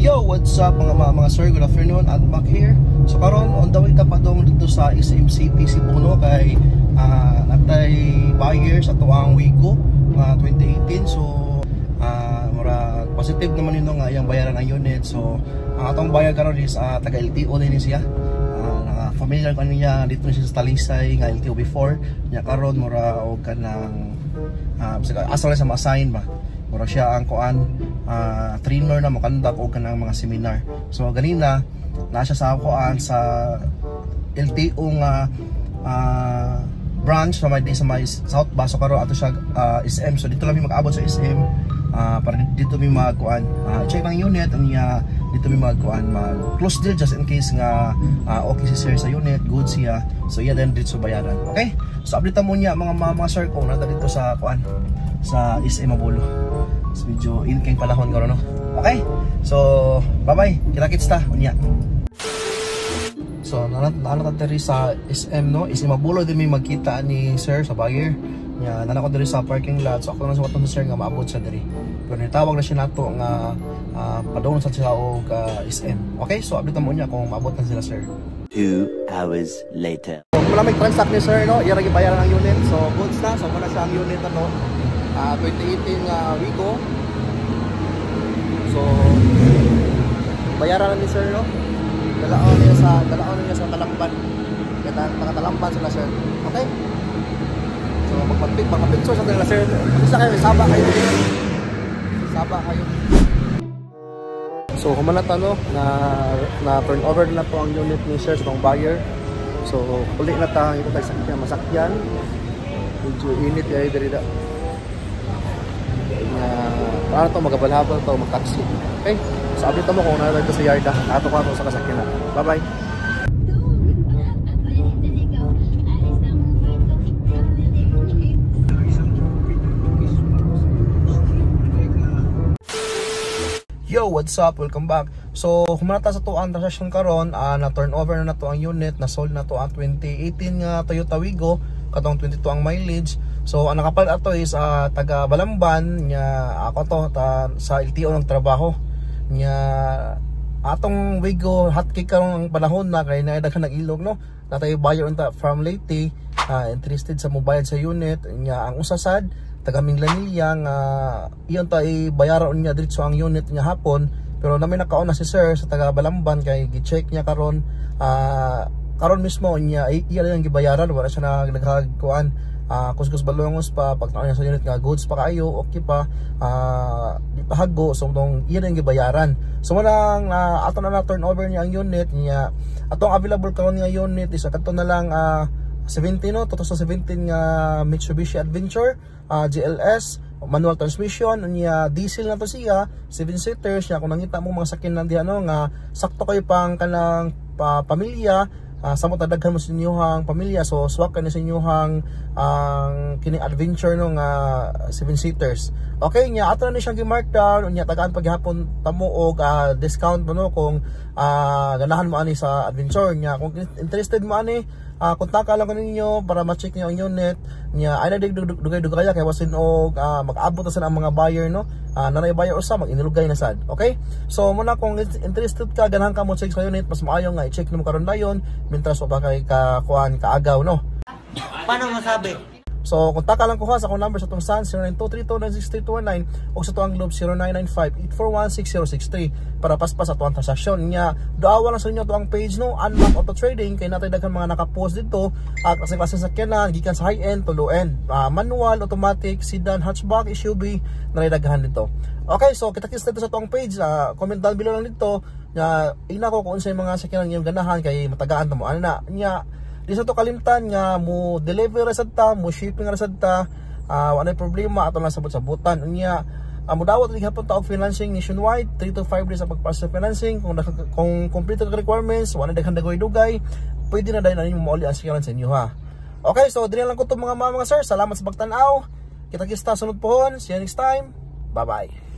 Yo, what's up mga sir, good afternoon, at back here. So karon on the way ta pa dong dito sa SM City Cebu no kay natay buyer sa tuang Wigo 2018. So mura positive naman yun nga yung bayaran ng unit. So ang atong buyer karon is taga LTO din siya. Familiar ko niya dito siya sa Talisay nga LTO before. Nya karon mura og kanang asa sa ma-assign ba. Mura siya ang kuan trainer na makandak og kanang mga seminar. So ganina na siya sa kuan sa LTO nga branch sa may South ba. So karon ato siya SM. So dito lang mi mag-abot sa SM para dito mi magkuan check ang unit niya. Dito mi magkuan mag-close deal just in case nga okay si sir sa unit, good siya. So iya din dito bayaran. Okay? So update mo niya mga sir kung nata dito sa kuan sa SM Mabulo. So medyo in kay palahon karon no. Okay? So bye-bye. Kita-kits ta unya. So nana diri sa SM no, SM Mabulo din mi magkita ni sir sa buyer. Nya nana ko diri sa parking lot. So ako na sa watong sir nga maabot sa diri. Pero nitawag na siya nato nga padung sa sila og SM. Okay? So update mo niya kung maabot na sila sir. 2 hours later. So mula may transact ni sir no, iya ra gibayaran ang unit. So goods na, so muna siya ang unit ano. 2018 Wigo. So bayaran ni sir no. Dalaon niya sa Talamban. Kaya taga-Talamban sila sir. Okay? So magpapicture sa kanila sir. Isa kayo Saba kayo. Saba kayo. So humanata no na turnover na to ang unit ni sir sa buyer. So uli na ta ito tayo sakyan masakyan. Medyo init ay diri da. Para to magabalhabal to mag-taxi. Okay? So update mo kung ano dito sa yard. Ato ko sa kasakyan na. Bye-bye. Yo, what's up? Welcome back. So, humanata sa to ang transaction karon, na turnover na to ang unit, na sold na to ang 2018 nga Toyota Wigo, katong 22 ang mileage. So, ang nakapalit ato is taga Balamban nya ako to sa LTO ng trabaho. Nya atong Wigo hotcake karon ang panahon na kay naidaghan ng ilog no. Natay buyer unta from Leyte, interested sa mobile sa unit nya ang usasad taga Minglanilla nga iyon ta bayaran niya diretso ang unit niya hapon. Pero namin nakaon na si sir sa taga Balamban kay gi-check niya karon karon mismo niya iya lang gibayaran, wala siya naghagkuan kuskus balongos pa pagtaon niya sa unit nga goods pa kayo okay pa di pa hago. So tong iya lang gibayaran. So manang ato na turnover niya ang unit niya. Atong available karon nga unit is ato na lang 17 no 2017 nga Mitsubishi Adventure GLS manual transmission niya, diesel na to siya, 7 seaters niya. Kung nangita mo mga sakyanan diha no nga sakto kayo pang kanang pamilya, samot daghan mo sa inyong pamilya, so swak ka na sa inyong kining adventure no nga 7 seaters. Okay niya ato na siyang gi-mark down niya tagaan paghapon tamo og discount mo no kung ganahan mo ani sa adventure niya. Kung interested mo ani kontak lang ko ninyo para ma-check niyo ang unit niya. Ay na dugay-dugay kay wasin og mag-abot na sa ang mga buyer no. Nanay buyer usa mag-inilugay na sad. Okay? So muna kung interested ka ganahan ka mo check sa unit, mas maayo nga i-check nimo karon dayon mintras wa kay kuan kaagaw no. Paano masabi? So kontak lang ko ha sa akong number sa tong Sun 0923296319 o sa tuang Globe 0995-841-6063 para paspas sa tuang transaksyon niya. Duawa lang sa inyo tuang page no, Unlock Auto Trading kay natay daghan mga naka-post dito kasi sakyanan gikan sa high-end to low-end, manual, automatic, sedan, hatchback, SUV na daghan dito. Okay, so kita-kits dito sa tuang page, comment down below lang dito nga ina ko kung unsay mga sakyanan yung ganahan kay matagaan ta mo ana niya. Di sa to kalimtan nga mo deliver rasad ta, mo shipping rasad ta, wala problema ato lang sabot-sabutan unya. Mo dawat ning hapon ta og financing nationwide, 3 to 5 days sa pagpasa financing. Kung complete ang requirements, wala daghang dagway-dugay, pwede na dahil na mo mauli ang sakyanan sa inyo ha. Okay, so dili lang ko to mga sir. Salamat sa pagtan-aw. Kita-kits ta sunod pohon. See you next time. Bye-bye.